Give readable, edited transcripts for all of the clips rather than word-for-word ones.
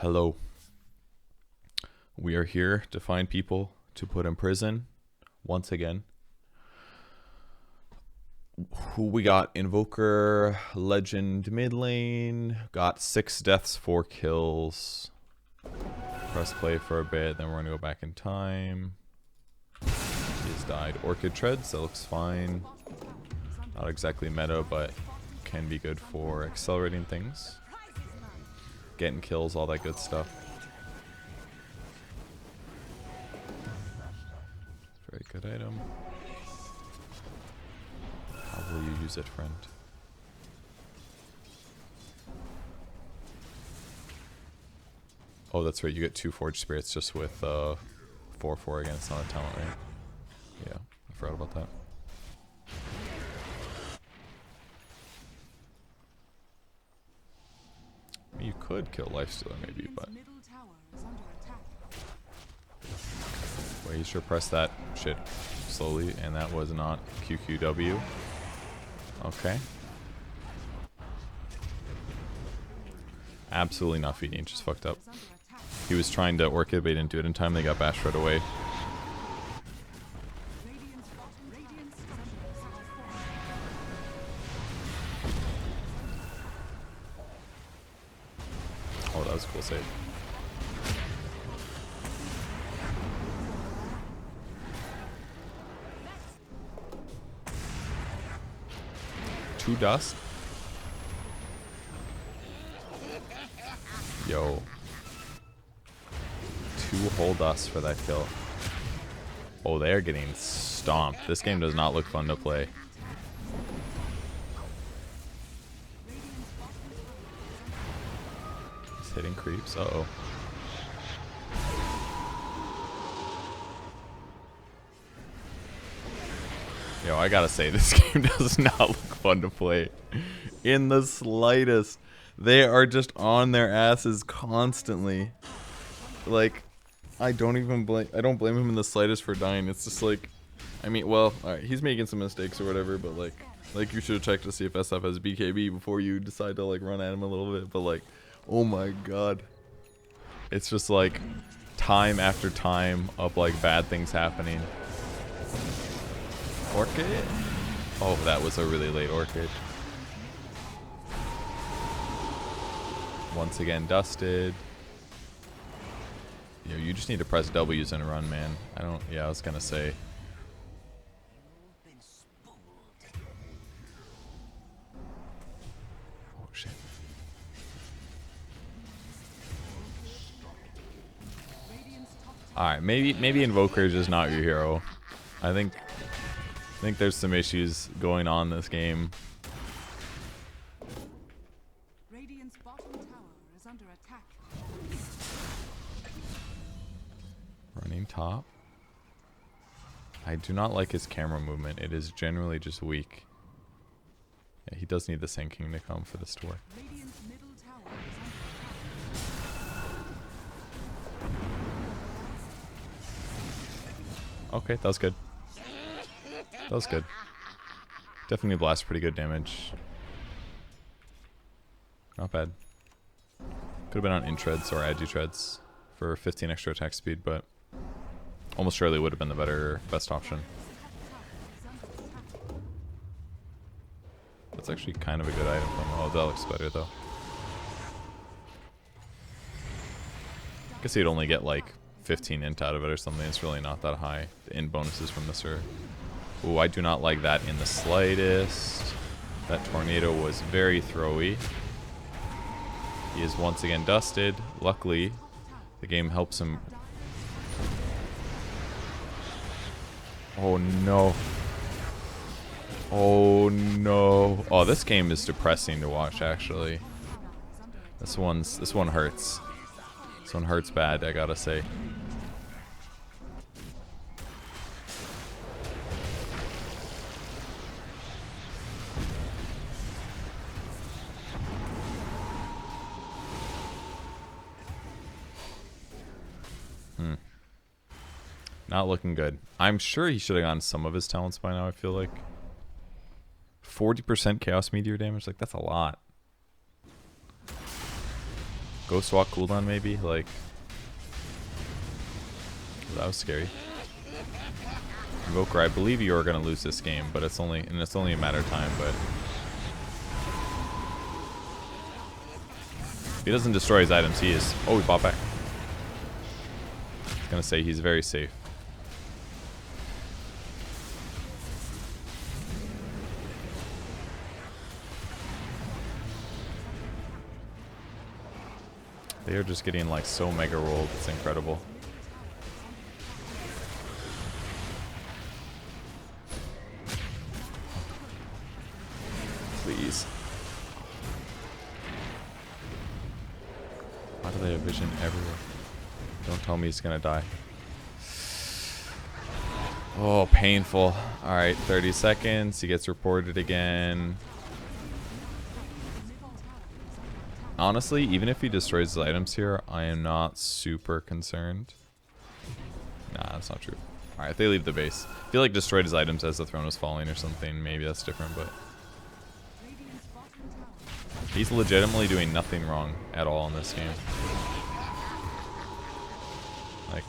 Hello. We are here to find people to put in prison once again. Who we got? Invoker, Legend mid lane. Got 6 deaths, 4 kills. Press play for a bit, then we're gonna go back in time. He's died. Orchid treads, that looks fine. Not exactly meta, but can be good for accelerating things. Getting kills, all that good stuff. Very good item. How will you use it, friend? Oh, that's right. You get 2 Forged Spirits just with 4/4 again. It's not a talent, right? Yeah, I forgot about that. I mean, you could kill Lifestealer maybe, but... Wait, you should press that shit slowly, and that was not QQW. Okay. Absolutely not feeding, just fucked up. He was trying to Orchid, but he didn't do it in time. They got bashed right away. Oh, that was a cool save. Two dust? Yo. 2 whole dust for that kill. Oh, they're getting stomped. This game does not look fun to play. He's hitting creeps. Uh-oh. Yo, I gotta say, this game does not look fun to play. In the slightest. They are just on their asses constantly. Like, I don't blame him in the slightest for dying. It's just like, I mean, well, alright, he's making some mistakes or whatever, but like you should have checked to see if SF has BKB before you decide to like run at him a little bit. But like, oh my god. It's just like time after time of like bad things happening. Orchid? Oh, that was a really late Orchid. Once again dusted. Yo, you just need to press W's and run, man. I was gonna say. Oh shit. Alright, maybe Invoker is just not your hero. I think there's some issues going on this game. Running top. I do not like his camera movement. It is generally just weak. Yeah, he does need the Sand King to come for this to work. Okay, that was good. That was good. Definitely blast pretty good damage. Not bad. Could have been on in-treads or agi-treads for 15 extra attack speed, but almost surely would have been the best option. That's actually kind of a good item from him. Oh, that looks better though. I guess he'd only get like 15 int out of it or something. It's really not that high. The int bonuses from this are... Ooh, I do not like that in the slightest. That tornado was very throwy. He is once again dusted. Luckily, the game helps him. Oh no. Oh no. Oh, this game is depressing to watch actually. This one hurts. This one hurts bad, I gotta say. Not looking good. I'm sure he should have gotten some of his talents by now, I feel like. 40% Chaos Meteor damage? Like, that's a lot. Ghost Walk cooldown maybe? Like, that was scary. Invoker, I believe you are going to lose this game, but it's only a matter of time, but if he doesn't destroy his items, he is... Oh, he bought back. I was going to say he's very safe. They are just getting like so mega rolled, it's incredible. Please. Why do they have vision everywhere? Don't tell me he's gonna die. Oh, painful. Alright, 30 seconds. He gets reported again. Honestly, even if he destroys his items here, I am not super concerned. Nah, that's not true. Alright, they leave the base. I feel like destroyed his items as the throne was falling or something. Maybe that's different, but... He's legitimately doing nothing wrong at all in this game. Like...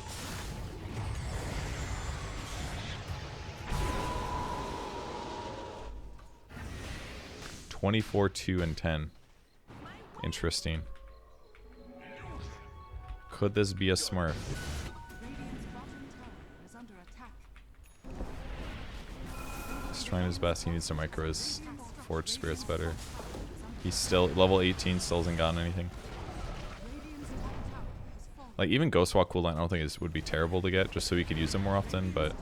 24, 2, and 10. Interesting. Could this be a Smurf? He's trying his best. He needs to micro his Forge Spirits better. He's still level 18, still hasn't gotten anything. Like, even Ghost Walk cooldown, I don't think it would be terrible to get, just so he could use them more often, but...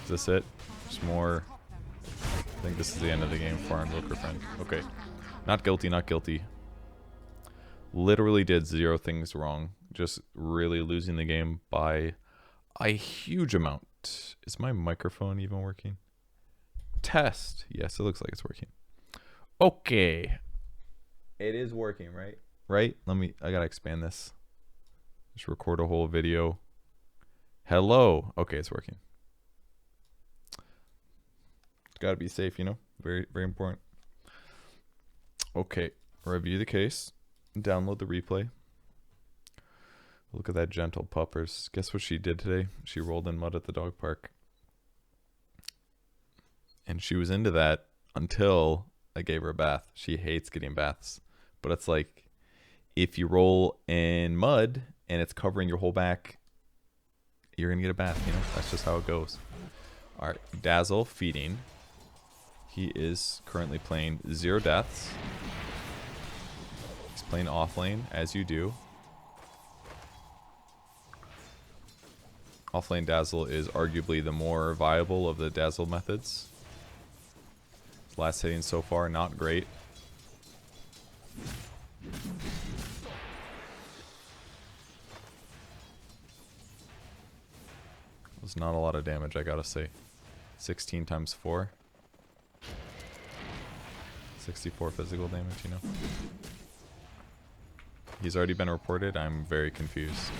Is this it? Just more... I think this is the end of the game for our Invoker friend. Okay. Not guilty, not guilty. Literally did 0 things wrong. Just really losing the game by a huge amount. Is my microphone even working? Test. Yes, it looks like it's working. Okay. It is working, right? Right? I gotta expand this. Just record a whole video. Hello. Okay, it's working. Gotta be safe, you know? Very, very important. Okay. Review the case. Download the replay. Look at that gentle puppers. Guess what she did today? She rolled in mud at the dog park. And she was into that until I gave her a bath. She hates getting baths. But it's like, if you roll in mud and it's covering your whole back, you're going to get a bath, you know? That's just how it goes. Alright, Dazzle feeding. He is currently playing 0 deaths. He's playing off lane, as you do. Off lane Dazzle is arguably the more viable of the Dazzle methods. His last hitting so far, not great. Was not a lot of damage, I gotta say. 16 times 4. 64 physical damage, you know. He's already been reported. I'm very confused.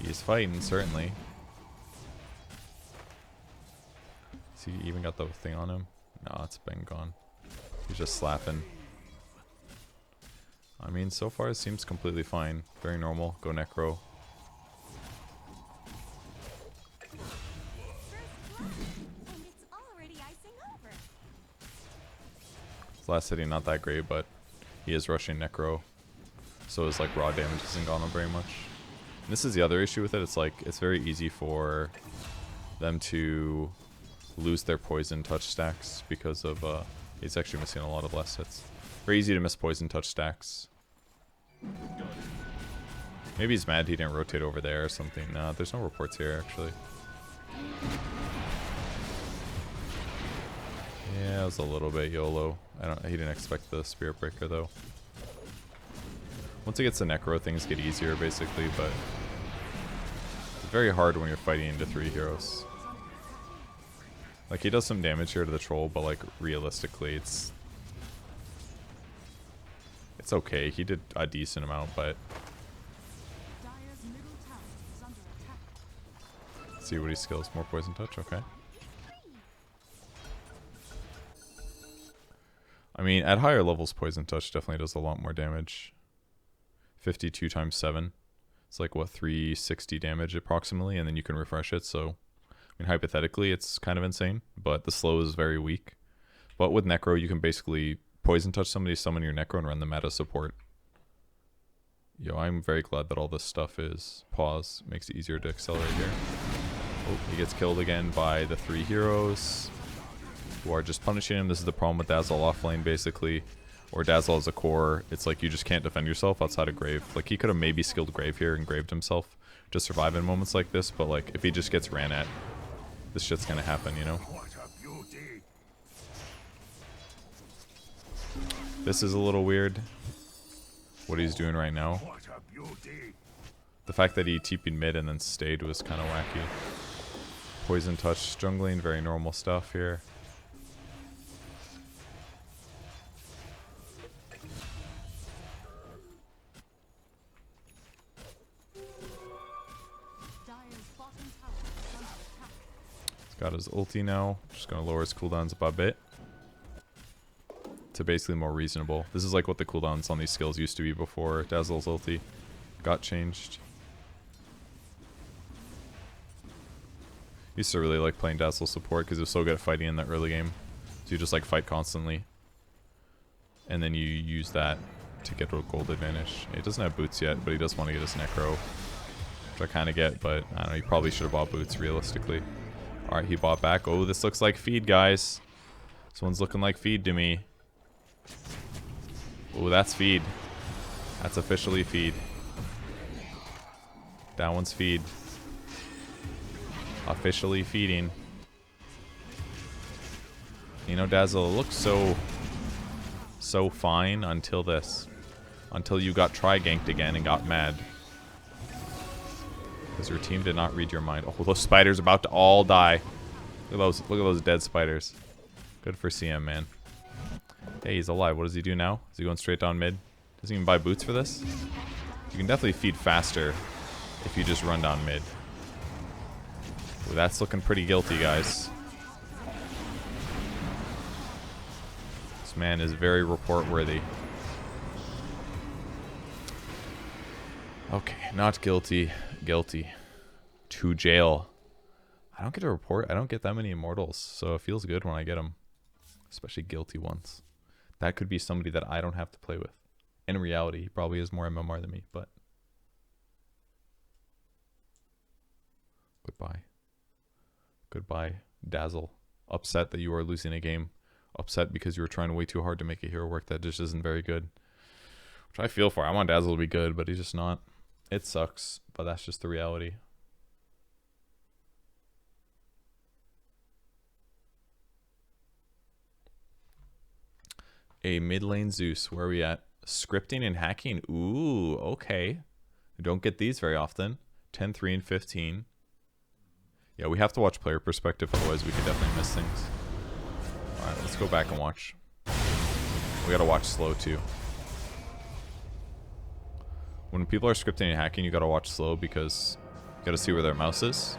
He's fighting, certainly. Has he even got the thing on him? No, it's been gone. He's just slapping. I mean, so far it seems completely fine. Very normal. Go Necro. His last hitting not that great, but he is rushing Necro. So his like raw damage hasn't gone up very much. And this is the other issue with it. It's like, it's very easy for them to lose their poison touch stacks because of, he's actually missing a lot of less hits. Very easy to miss poison touch stacks. Maybe he's mad he didn't rotate over there or something. No, there's no reports here actually. Yeah, it was a little bit YOLO. He didn't expect the Spirit Breaker though. Once it gets the Necro, things get easier basically, but it's very hard when you're fighting into 3 heroes. Like, he does some damage here to the troll, but like realistically it's It's okay. He did a decent amount, but... Let's see what he skills. More poison touch? Okay. I mean, at higher levels, poison touch definitely does a lot more damage. 52 times 7. It's like, what, 360 damage approximately, and then you can refresh it, so... I mean, hypothetically, it's kind of insane, but the slow is very weak. But with Necro, you can basically poison touch somebody, summon your Necro, and run them out of support. Yo, I'm very glad that all this stuff is pause. Makes it easier to accelerate here. Oh, he gets killed again by the 3 heroes who are just punishing him. This is the problem with Dazzle offlane, basically. Or Dazzle as a core. It's like you just can't defend yourself outside of Grave. Like, he could have maybe skilled Grave here and Graved himself to survive in moments like this, but like, if he just gets ran at, this shit's gonna happen, you know? This is a little weird, what he's doing right now. The fact that he TP'd mid and then stayed was kind of wacky. Poison touch, jungling, very normal stuff here. He's got his ulti now. Just gonna lower his cooldowns a bit. To basically more reasonable. This is like what the cooldowns on these skills used to be before Dazzle's ulti got changed. Used to really like playing Dazzle support because it was so good at fighting in the early game. So you just like fight constantly. And then you use that to get a gold advantage. He doesn't have boots yet, but he does want to get his Necro. Which I kind of get, but I don't know, he probably should have bought boots realistically. Alright, he bought back. Oh, this looks like feed, guys. This one's looking like feed to me. Oh, that's feed. That's officially feed. That one's feed. Officially feeding. You know, Dazzle looks so fine until this. Until you got tri-ganked again and got mad. Because your team did not read your mind. Oh, those spiders are about to all die. Look at those dead spiders. Good for CM, man. Hey, he's alive. What does he do now? Is he going straight down mid? Doesn't even buy boots for this? You can definitely feed faster if you just run down mid. Ooh, that's looking pretty guilty, guys. This man is very report worthy. Okay, not guilty. Guilty. To jail. I don't get a report. I don't get that many immortals, so it feels good when I get them. Especially guilty ones. That could be somebody that I don't have to play with. In reality, he probably has more MMR than me, but... Goodbye. Goodbye, Dazzle. Upset that you are losing a game. Upset because you were trying way too hard to make a hero work that just isn't very good. Which I feel for. I want Dazzle to be good, but he's just not. It sucks, but that's just the reality. A mid lane Zeus. Where are we at? Scripting and hacking. Ooh, okay. We don't get these very often. 10, 3, and 15. Yeah, we have to watch player perspective, otherwise we could definitely miss things. Alright, let's go back and watch. We gotta watch slow too. When people are scripting and hacking, you gotta watch slow because you gotta see where their mouse is.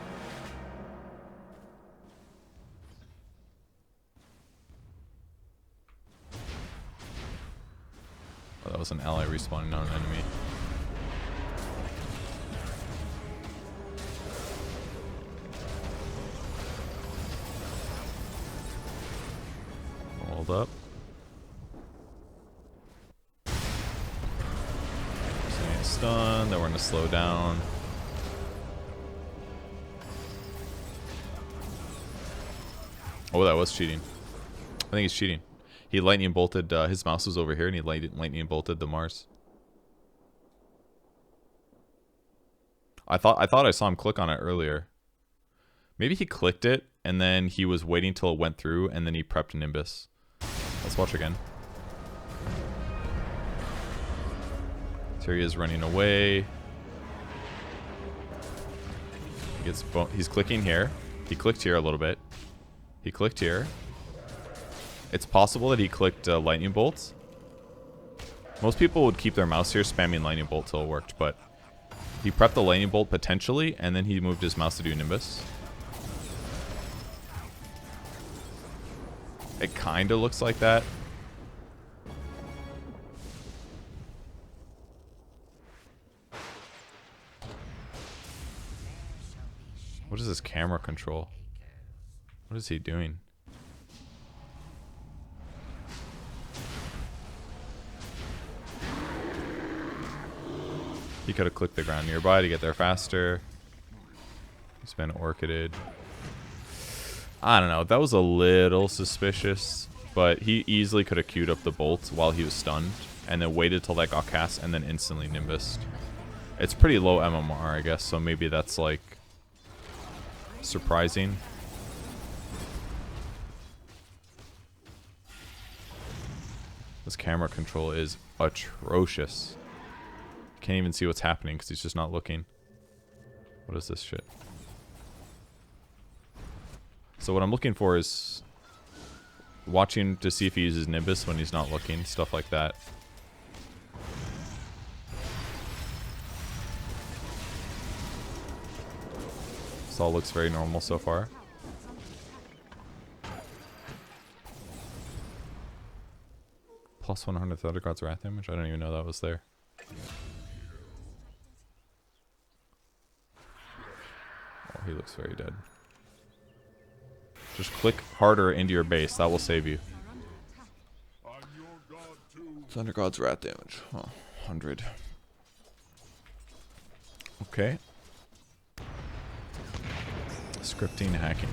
Oh, that was an ally respawning, not an enemy. Hold up. Stun, then we're gonna slow down. Oh, that was cheating. I think he's cheating. He lightning bolted, his mouse was over here and he lightning bolted the Mars. I thought I saw him click on it earlier. Maybe he clicked it and then he was waiting till it went through and then he prepped Nimbus. Let's watch again. So he is running away. He's clicking here. He clicked here a little bit. He clicked here. It's possible that he clicked lightning bolts. Most people would keep their mouse here spamming lightning bolt till it worked, but he prepped the lightning bolt potentially, and then he moved his mouse to do Nimbus. It kind of looks like that. What is this camera control? What is he doing? He could have clicked the ground nearby to get there faster. He's been orchided. I don't know. That was a little suspicious, but he easily could have queued up the bolt while he was stunned and then waited till that got cast and then instantly Nimbused. It's pretty low MMR, I guess, so maybe that's like surprising. This camera control is atrocious. Can't even see what's happening because he's just not looking. What is this shit? So what I'm looking for is watching to see if he uses Nimbus when he's not looking, stuff like that. This all looks very normal so far. Plus 100 Thunder God's Wrath damage? I don't even know that was there. Oh, he looks very dead. Just click harder into your base. That will save you. Thunder God's Wrath damage. Oh, 100. Okay. Scripting, hacking.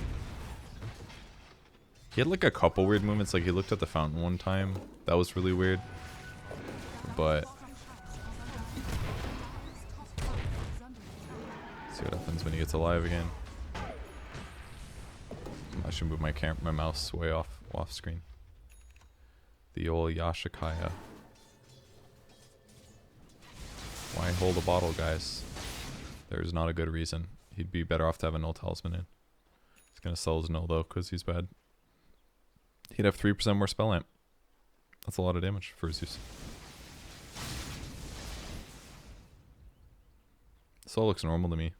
He had like a couple weird movements. Like he looked at the fountain one time. That was really weird. But see what happens when he gets alive again. I should move my mouse way off screen. The old Yashikaya. Why hold a bottle, guys? There's not a good reason. He'd be better off to have a null talisman in. He's gonna sell his null though, because he's bad. He'd have 3% more spell amp. That's a lot of damage for his use. This all looks normal to me.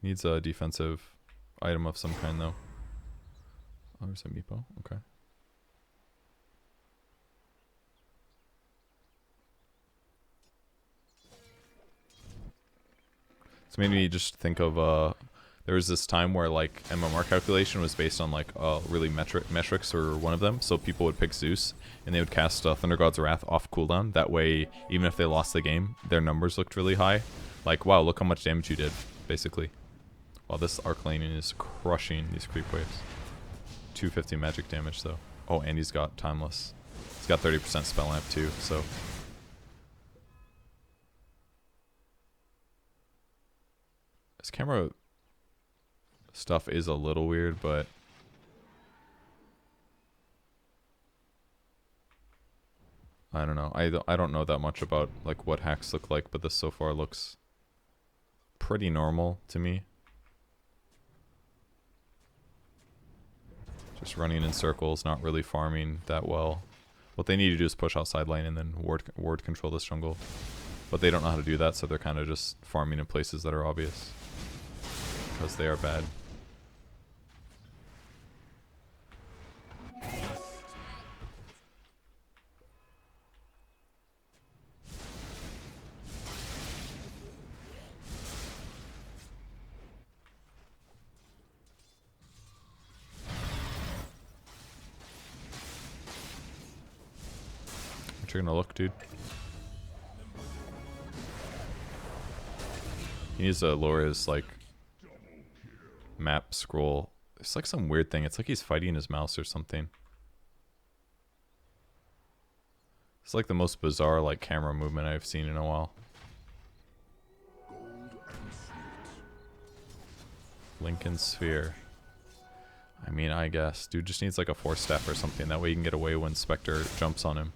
Needs a defensive item of some kind though. Oh, there's a Meepo. Okay. So made me just think of there was this time where like MMR calculation was based on like really metrics or one of them. So people would pick Zeus and they would cast Thunder God's Wrath off cooldown. That way, even if they lost the game, their numbers looked really high. Like, wow, look how much damage you did, basically. Wow, this Arc Laning is crushing these creep waves. 250 magic damage though. Oh, and he's got Timeless. He's got 30% spell amp too, so. This camera stuff is a little weird, but I don't know. I don't know that much about like what hacks look like, but this so far looks pretty normal to me. Just running in circles, not really farming that well. What they need to do is push outside lane and then ward control this jungle. But they don't know how to do that, so they're kind of just farming in places that are obvious. Because they are bad. What you gonna look, dude? He needs to lower his like map scroll. It's like some weird thing. It's like he's fighting his mouse or something. It's like the most bizarre like camera movement I've seen in a while. Lincoln Sphere. I mean, I guess. Dude just needs like a 4-step or something. That way he can get away when Spectre jumps on him.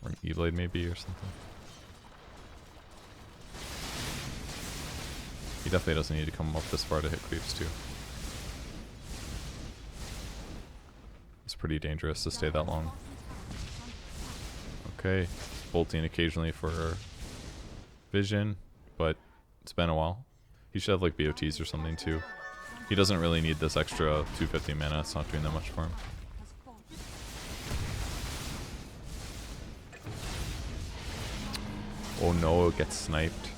Or an E-Blade maybe or something. He definitely doesn't need to come up this far to hit creeps too. It's pretty dangerous to stay that long. Okay, bolting occasionally for vision, but it's been a while. He should have like BOTs or something too. He doesn't really need this extra 250 mana. It's not doing that much for him. Oh no, it gets sniped.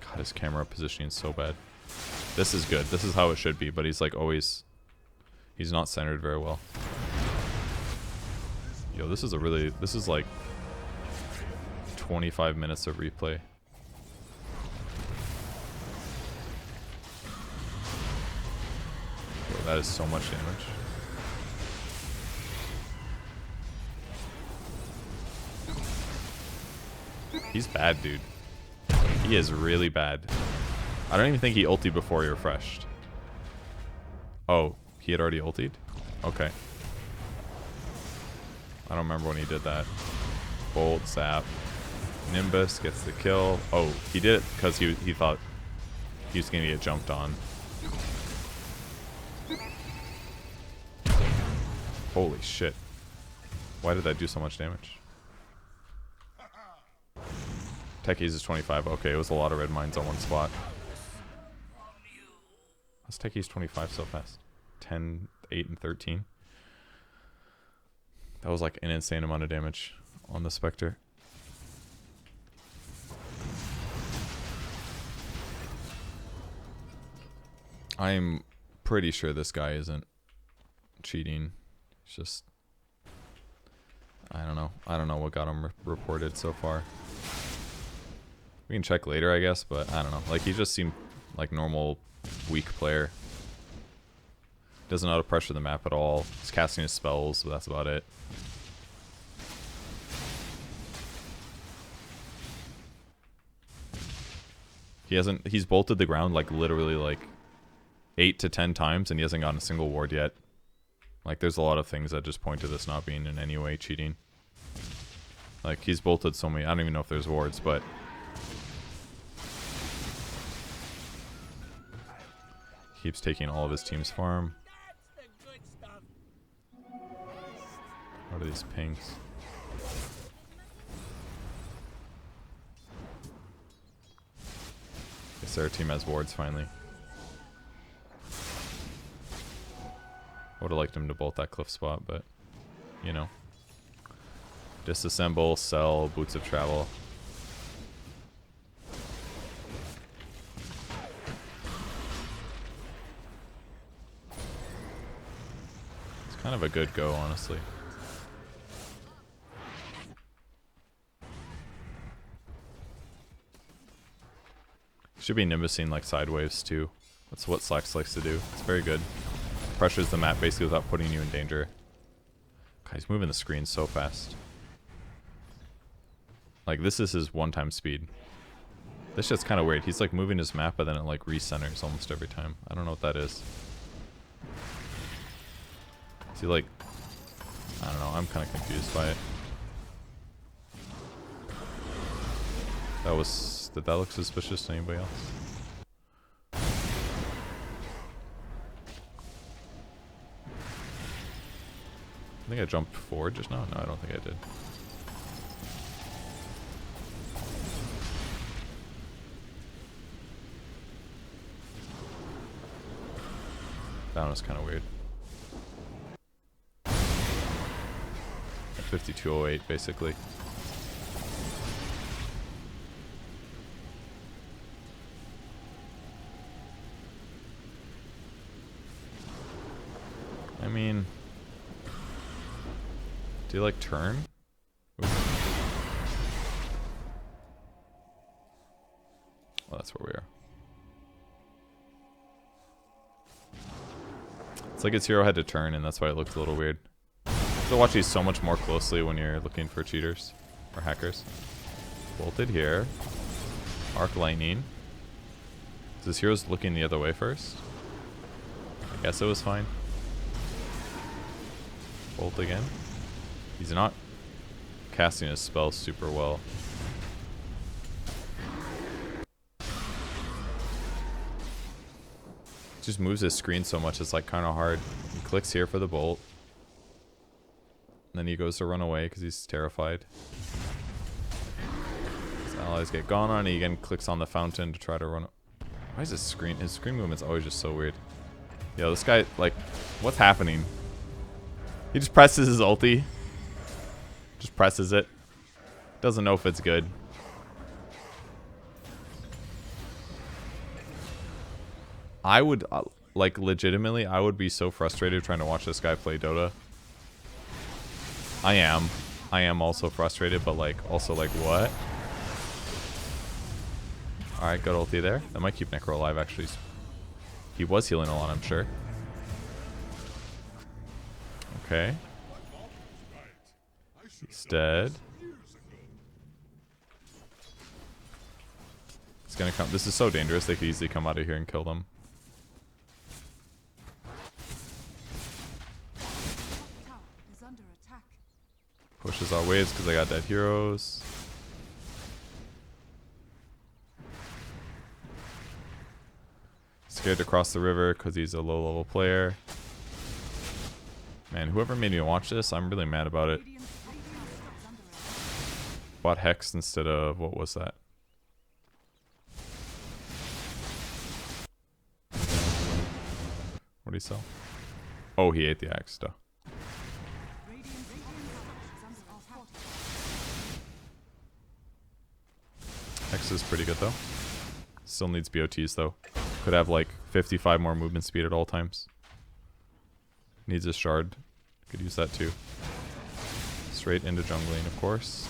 God, his camera positioning is so bad. This is good. This is how it should be, but he's like always... He's not centered very well. Yo, this is like 25 minutes of replay. Yo, that is so much damage. He's bad, dude. He is really bad. I don't even think he ultied before he refreshed. Oh, he had already ultied? Okay. I don't remember when he did that. Bolt, zap. Nimbus gets the kill. Oh, he did it because he thought he was going to get jumped on. Holy shit. Why did that do so much damage? Techies is 25. Okay, it was a lot of red mines on one spot. How's Techies 25 so fast? 10, 8, and 13. That was like an insane amount of damage on the Spectre. I'm pretty sure this guy isn't cheating. It's just... I don't know. I don't know what got him reported so far. We can check later, I guess, but I don't know. Like, he just seemed like normal, weak player. Doesn't know how to pressure the map at all. He's casting his spells, but that's about it. He's bolted the ground like literally like 8 to 10 times and he hasn't gotten a single ward yet. Like, there's a lot of things that just point to this not being in any way cheating. Like, he's bolted so many, I don't even know if there's wards, but... Keeps taking all of his team's farm. What are these pings? Guess our team has wards finally. Would have liked him to bolt that cliff spot, but you know. Disassemble, sell, boots of travel. It's kind of a good go, honestly. Should be nimbusing like sideways too. That's what Slax likes to do. It's very good. Pressures the map basically without putting you in danger. God, he's moving the screen so fast. Like, this is his one-time speed. This shit's kind of weird. He's like moving his map, but then it like recenters almost every time. I don't know what that is. Is he like... I don't know. I'm kind of confused by it. That was... Did that look suspicious to anybody else? I think I jumped forward just now. No, I don't think I did. That one was kind of weird. At 5208, basically. I mean... Do you like turn? Ooh. Well, that's where we are. It's like his hero had to turn, and that's why it looked a little weird. So watch these so much more closely when you're looking for cheaters or hackers. Bolted here. Arc lightning. Is his hero's looking the other way first? I guess it was fine. Bolt again. He's not casting his spells super well. Just moves his screen so much, it's like kind of hard. He clicks here for the bolt. then he goes to run away because he's terrified. His allies get gone on. He again clicks on the fountain to try to run. Why is his screen movement's always just so weird? Yo, this guy, like, what's happening? He just presses his ulti. Just presses it. Doesn't know if it's good. I would, like, legitimately, I would be so frustrated trying to watch this guy play Dota. I am also frustrated, but, like, also, like, what? Alright, good ulti there. That might keep Necro alive, actually. He was healing a lot, I'm sure. Okay. He's dead. It's gonna come. This is so dangerous. They could easily come out of here and kill them. Pushes our waves because I got dead heroes. Scared to cross the river because he's a low-level player. Man, whoever made me watch this, I'm really mad about it. Bought Hex instead of, what was that? What did he sell? Oh, he ate the axe, duh. Hex is pretty good though. Still needs BOTs though. Could have like 55 more movement speed at all times. Needs a shard. Could use that too. Straight into jungling, of course.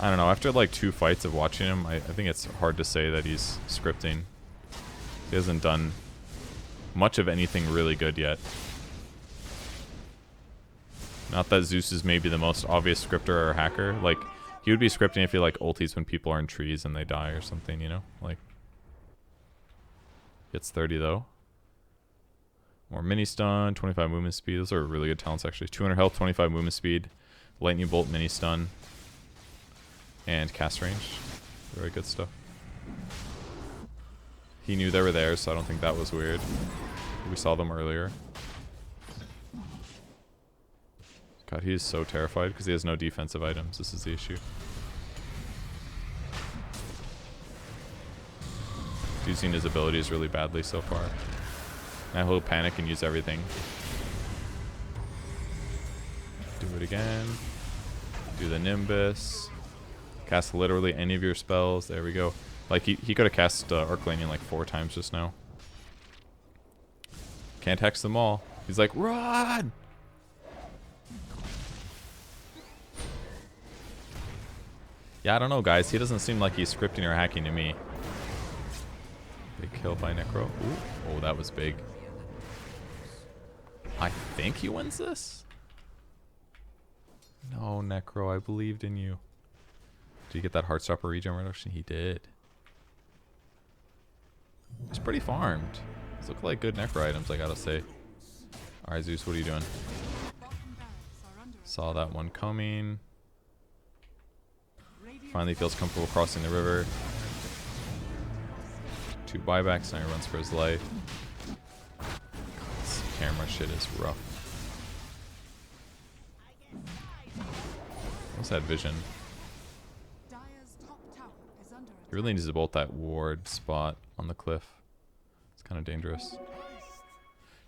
I don't know, after like 2 fights of watching him, I think it's hard to say that he's scripting. He hasn't done much of anything really good yet. Not that Zeus is maybe the most obvious scripter or hacker. Like, he would be scripting if he like ultis when people are in trees and they die or something, you know? Like, gets 30 though. More mini stun, 25 movement speed. Those are really good talents actually. 200 health, 25 movement speed, lightning bolt, mini stun, and cast range. Very good stuff. He knew they were there, so I don't think that was weird. We saw them earlier. God, he is so terrified because he has no defensive items. This is the issue. Using his abilities really badly so far. Now he'll panic and use everything. Do it again. Do the Nimbus. Cast literally any of your spells. There we go. Like, he could have cast Arc Lane like 4 times just now. Can't hex them all. He's like, run! Yeah, I don't know, guys. He doesn't seem like he's scripting or hacking to me. Big kill by Necro. Ooh. Oh, that was big. I think he wins this? No, Necro, I believed in you. Did you get that Heartstopper regen reduction? He did. He's pretty farmed. These look like good Necro items, I gotta say. Alright, Zeus, what are you doing? Saw that one coming. Finally feels comfortable crossing the river. 2 buybacks, now he runs for his life. This camera shit is rough. What's that vision? He really needs to bolt that ward spot on the cliff. It's kind of dangerous.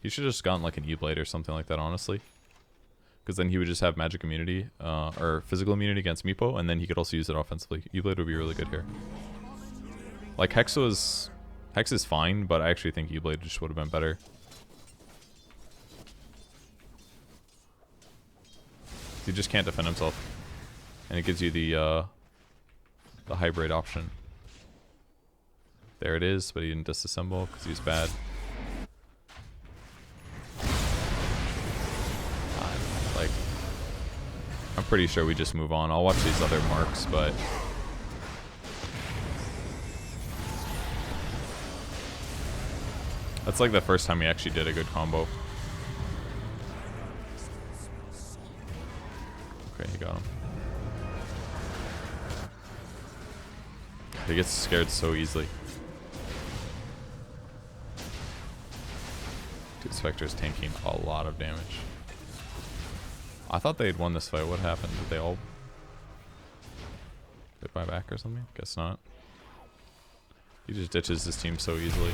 He should have just gotten like an E-Blade or something like that, honestly. Because then he would just have magic immunity, or physical immunity against Meepo, and then he could also use it offensively. E-Blade would be really good here. Like, Hex is fine, but I actually think E-Blade just would have been better. He just can't defend himself. And it gives you the hybrid option. There it is, but he didn't disassemble because he's bad. Like, I'm pretty sure we just move on. I'll watch these other marks, but that's like the first time he actually did a good combo. Okay, he got him. He gets scared so easily. Dude, Spectre's tanking a lot of damage. I thought they'd won this fight. What happened? Did they all get my back or something? Guess not. He just ditches his team so easily.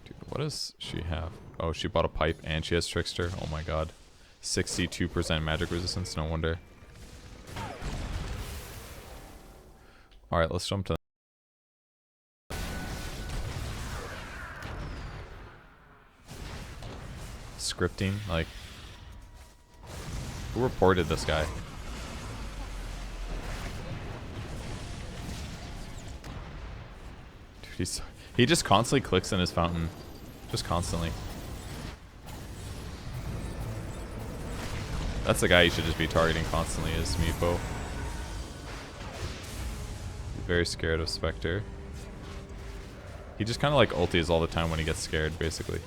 Dude, what does she have? Oh, she bought a pipe and she has Trickster. Oh my god. 62% magic resistance, no wonder. Alright, let's jump to scripting. Like, who reported this guy? Dude, he just constantly clicks in his fountain. Just constantly. That's the guy you should just be targeting constantly, is Meepo. Very scared of Spectre. He just kind of like ulties all the time when he gets scared, basically.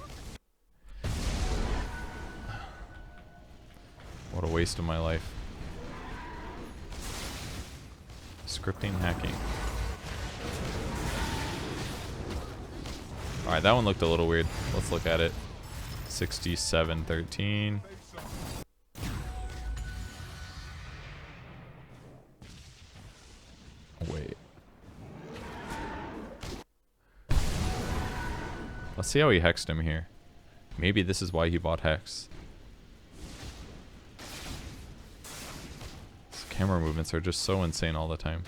What a waste of my life. Scripting, hacking. Alright, that one looked a little weird. Let's look at it. 67-13. Wait. Let's see how he hexed him here. Maybe this is why he bought Hex. His camera movements are just so insane all the time.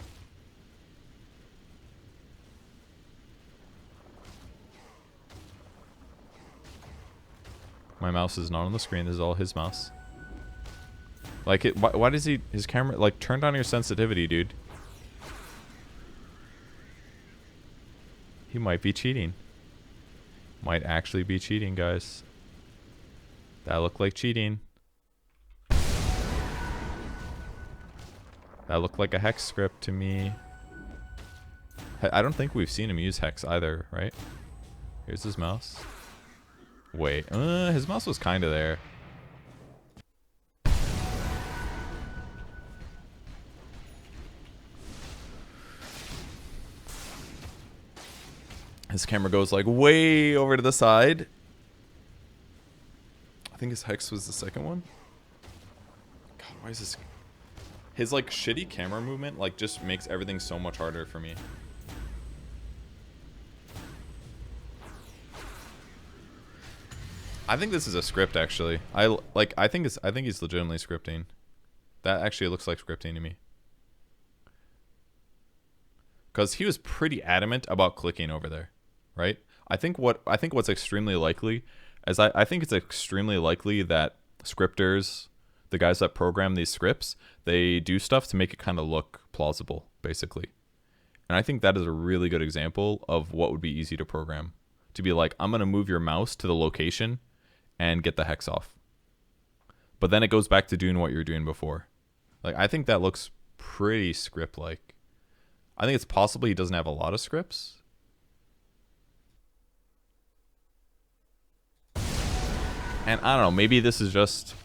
My mouse is not on the screen. This is all his mouse. Like, why does his camera, like, turn down your sensitivity, dude. He might be cheating. Might actually be cheating, guys. That looked like cheating. That looked like a Hex script to me. I don't think we've seen him use Hex either, right? Here's his mouse. Wait, his mouse was kind of there. His camera goes like way over to the side. I think his Hex was the second one. God, why is this? His like shitty camera movement like just makes everything so much harder for me. I think this is a script actually. I think he's legitimately scripting. That actually looks like scripting to me. Cuz he was pretty adamant about clicking over there, right? I think what's extremely likely is I think it's extremely likely that scripters, the guys that program these scripts, they do stuff to make it kind of look plausible, basically. And I think that is a really good example of what would be easy to program. To be like, I'm going to move your mouse to the location and get the Hex off. But then it goes back to doing what you're doing before. Like, I think that looks pretty script-like. I think it's possible he doesn't have a lot of scripts. And I don't know, maybe this is just...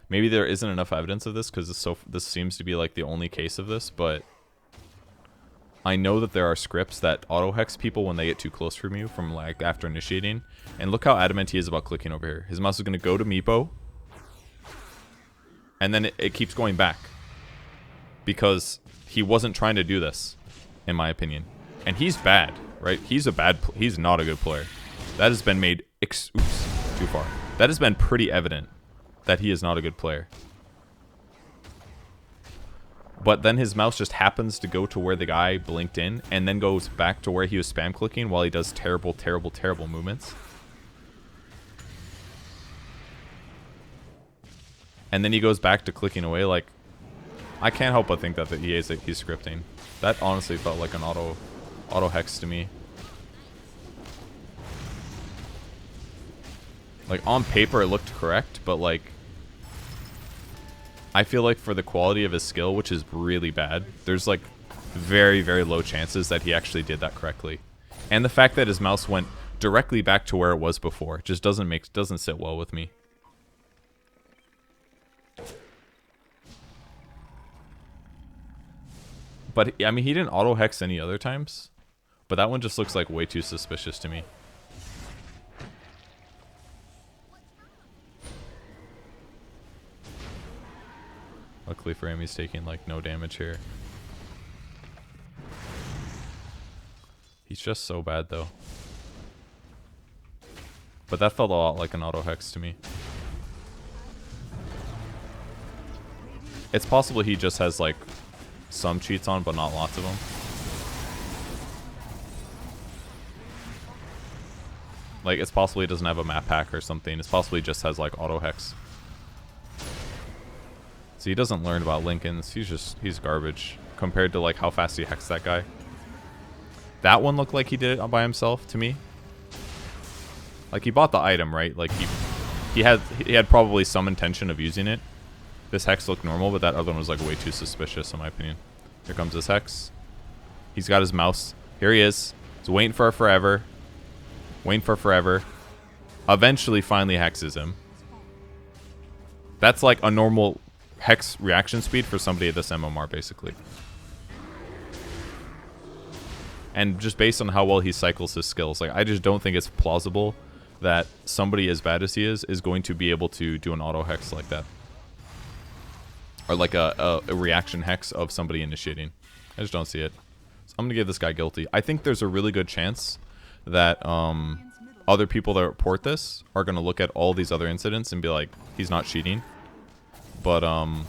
Maybe there isn't enough evidence of this because this seems to be like the only case of this, but... I know that there are scripts that auto-hex people when they get too close from you from like after initiating. And look how adamant he is about clicking over here. His mouse is going to go to Meepo. And then it keeps going back. Because he wasn't trying to do this, in my opinion. And he's bad, right? He's not a good player. That has been made... Oops, too far. That has been pretty evident that he is not a good player. But then his mouse just happens to go to where the guy blinked in and then goes back to where he was spam clicking while he does terrible, terrible, terrible movements. And then he goes back to clicking away. Like, I can't help but think that he's scripting. That honestly felt like an auto hex to me. Like, on paper it looked correct, but like, I feel like for the quality of his skill, which is really bad, there's like very, very low chances that he actually did that correctly. And the fact that his mouse went directly back to where it was before just doesn't sit well with me. But, I mean, he didn't auto-hex any other times. But that one just looks like way too suspicious to me. Luckily for him, he's taking, like, no damage here. He's just so bad, though. But that felt a lot like an auto-hex to me. It's possible he just has, like, some cheats on, but not lots of them. Like, it's possible he doesn't have a map hack or something. It's possible he just has, like, auto-hex. So he doesn't learn about Lincolns. He's garbage compared to, like, how fast he hexed that guy. That one looked like he did it by himself to me. Like, he bought the item, right? Like, he had probably some intention of using it. This hex looked normal, but that other one was, like, way too suspicious, in my opinion. Here comes this hex. He's got his mouse. Here he is. He's waiting for forever. Waiting for forever. Eventually, finally hexes him. That's, like, a normal hex reaction speed for somebody at this MMR, basically. And just based on how well he cycles his skills, like, I just don't think it's plausible that somebody as bad as he is going to be able to do an auto hex like that. Or like a reaction hex of somebody initiating. I just don't see it. So I'm going to give this guy guilty. I think there's a really good chance that other people that report this are going to look at all these other incidents and be like, he's not cheating. But I'm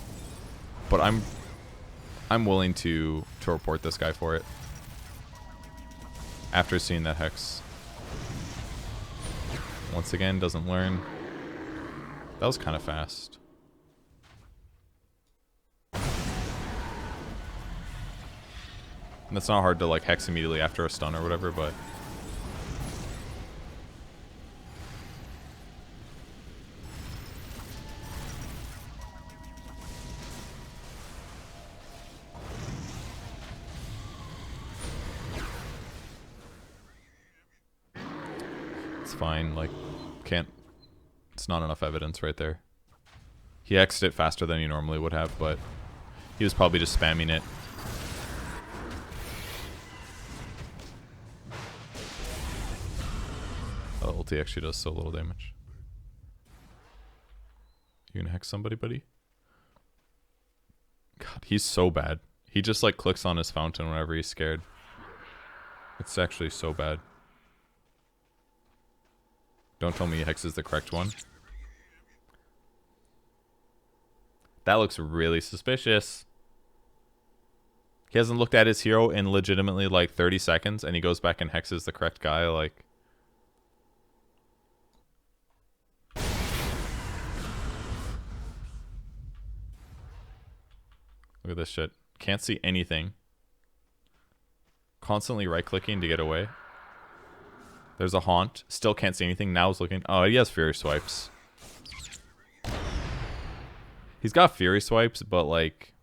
willing to report this guy for it. After seeing that hex. Once again, doesn't learn. That was kind of fast. And that's not hard to, like, hex immediately after a stun or whatever, but... It's fine, like, can't... It's not enough evidence right there. He hexed it faster than he normally would have, but he was probably just spamming it. Oh, ulti actually does so little damage. You gonna hex somebody, buddy? God, he's so bad. He just, like, clicks on his fountain whenever he's scared. It's actually so bad. Don't tell me hex is the correct one. That looks really suspicious. He hasn't looked at his hero in legitimately, like, 30 seconds, and he goes back and hexes the correct guy, like... Look at this shit. Can't see anything. Constantly right-clicking to get away. There's a haunt. Still can't see anything. Now he's looking. Oh, he has Fury Swipes. He's got Fury Swipes, but, like...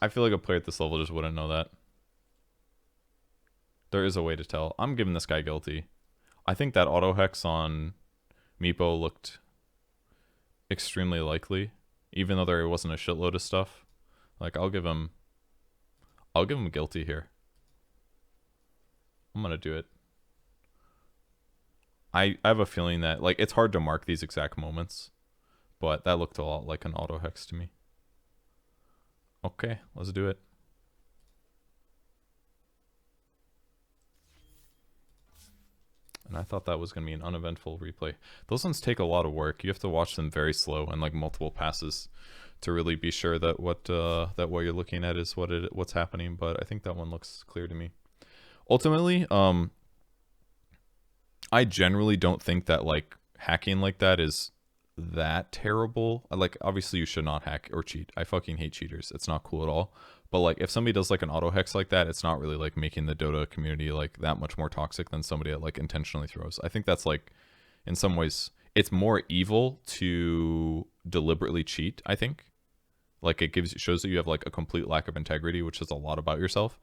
I feel like a player at this level just wouldn't know that. There is a way to tell. I'm giving this guy guilty. I think that auto-hex on Meepo looked extremely likely. Even though there wasn't a shitload of stuff. Like, I'll give him guilty here. I'm gonna do it. I have a feeling that, like, it's hard to mark these exact moments, but that looked a lot like an auto hex to me. Okay, let's do it. And I thought that was going to be an uneventful replay. Those ones take a lot of work. You have to watch them very slow and, like, multiple passes to really be sure that what you're looking at is what's happening. But I think that one looks clear to me. Ultimately, I generally don't think that, like, hacking like that is that terrible. Like, obviously you should not hack or cheat. I fucking hate cheaters. It's not cool at all. But, like, if somebody does, like, an auto hex like that, it's not really, like, making the Dota community, like, that much more toxic than somebody that, like, intentionally throws. I think that's, like, in some ways, it's more evil to deliberately cheat, I think. Like, it shows that you have, like, a complete lack of integrity, which says a lot about yourself.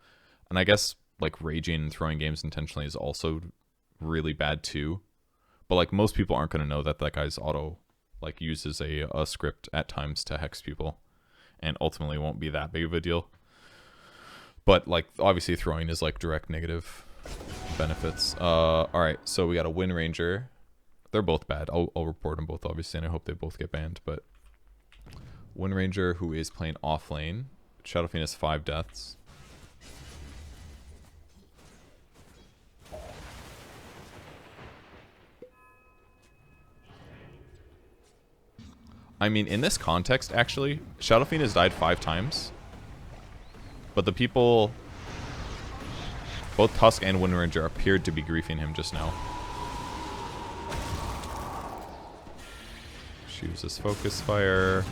And I guess, like, raging and throwing games intentionally is also really bad, too. But, like, most people aren't going to know that that guy's auto, like, uses a script at times to hex people. and ultimately won't be that big of a deal. But like obviously throwing is like direct negative benefits. All right, so we got a Wind Ranger. They're both bad. I'll report them both obviously, and I hope they both get banned. But Wind Ranger, who is playing off lane. Shadow Fiend has 5 deaths. I mean, in this context, actually, Shadow Fiend has died 5 times. But the people, both Tusk and Wind Ranger, appeared to be griefing him just now. She uses Focus Fire.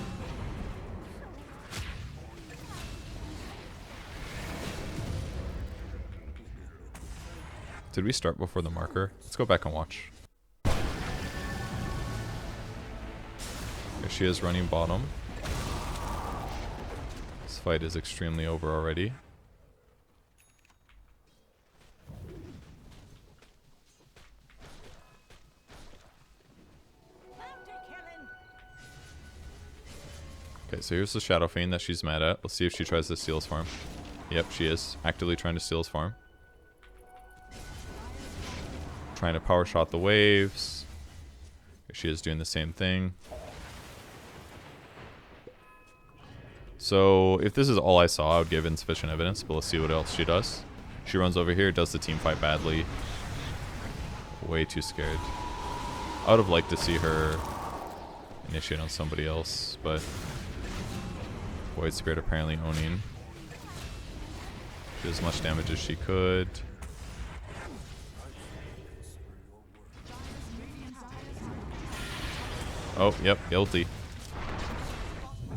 Did we start before the marker? Let's go back and watch. There she is running bottom. This fight is extremely over already. Okay, so here's the Shadow Fiend that she's mad at. Let's see if she tries to steal his farm. Yep, she is. Actively trying to steal his farm. Trying to power shot the waves. Here she is doing the same thing. So if this is all I saw, I would give insufficient evidence, but let's see what else she does. She runs over here, does the team fight badly. Way too scared. I would have liked to see her initiate on somebody else, but Void Spirit apparently owning. Did as much damage as she could. Oh, yep, guilty.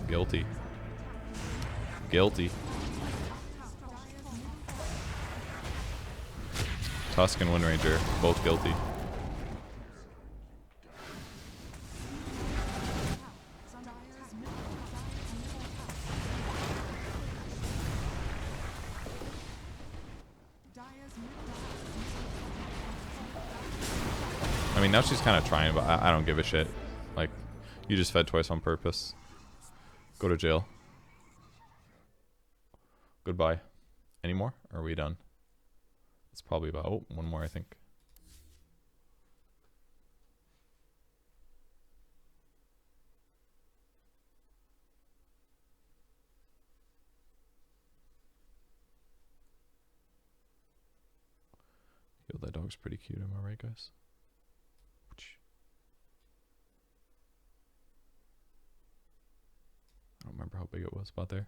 Guilty. Guilty. Tusk and Wind Ranger, both guilty. I mean, now she's kind of trying, but I don't give a shit. Like, you just fed twice on purpose. Go to jail. Goodbye. Any more? Or are we done? It's probably about... Oh, one more, I think. Yo, that dog's pretty cute, am I right, guys? I don't remember how big it was, about there.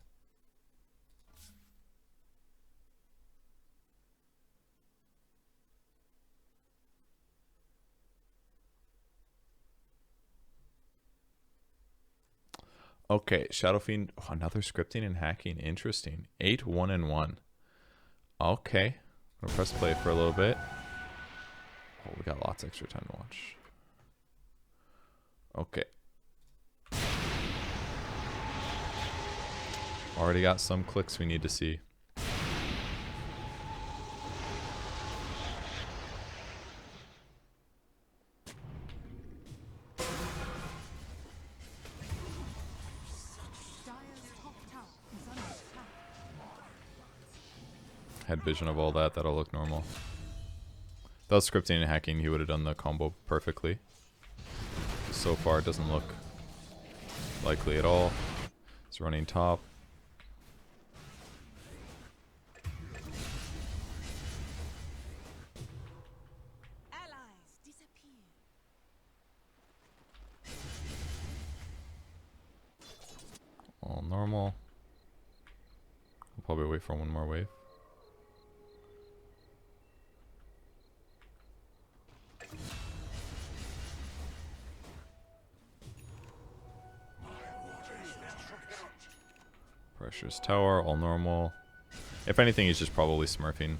Okay, Shadow Fiend. Oh, another scripting and hacking. Interesting. 8-1-1. Okay. I'm gonna press play for a little bit. Oh, we got lots of extra time to watch. Okay. Already got some clicks we need to see. Had vision of all that, that'll look normal. Without scripting and hacking, he would have done the combo perfectly. So far, it doesn't look likely at all. It's running top. All normal. I'll probably wait for one more wave. Pressure's tower, all normal. If anything, he's just probably smurfing.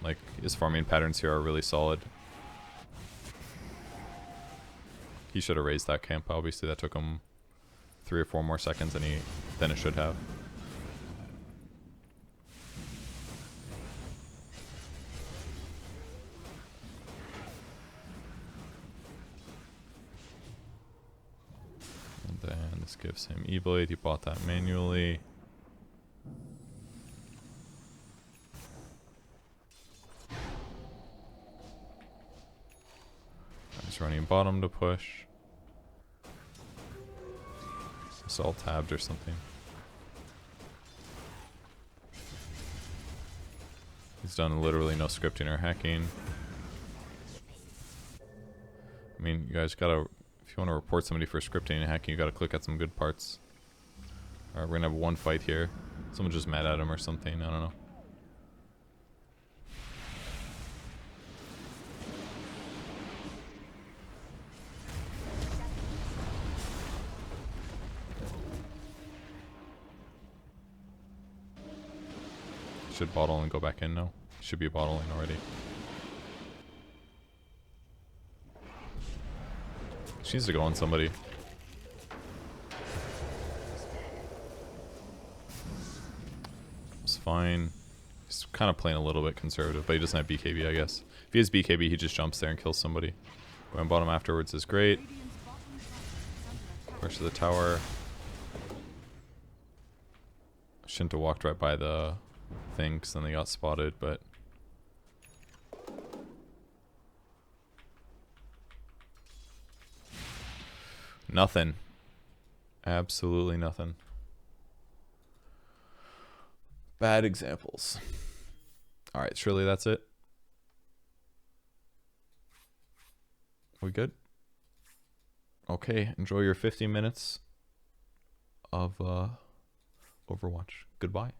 Like, his farming patterns here are really solid. He should have raised that camp. Obviously, that took him 3 or 4 more seconds than it should have. And then the This gives him E-Blade. He bought that manually. He's running bottom to push. It's all tabbed or something. He's done literally no scripting or hacking. I mean, you guys gotta, if you want to report somebody for scripting and hacking, you gotta click at some good parts. Alright, we're gonna have one fight here. Someone's just mad at him or something, I don't know. Should bottle and go back in now. Should be bottling already. She needs to go on somebody. It's fine. He's kind of playing a little bit conservative, but he doesn't have BKB, I guess. If he has BKB, he just jumps there and kills somebody. Going bottom afterwards is great. Push to the tower. Shouldn't have walked right by the thing, because then they got spotted, but... Nothing. Absolutely nothing. Bad examples. Alright, surely that's it. We good? Okay, enjoy your 50 minutes of Overwatch. Goodbye.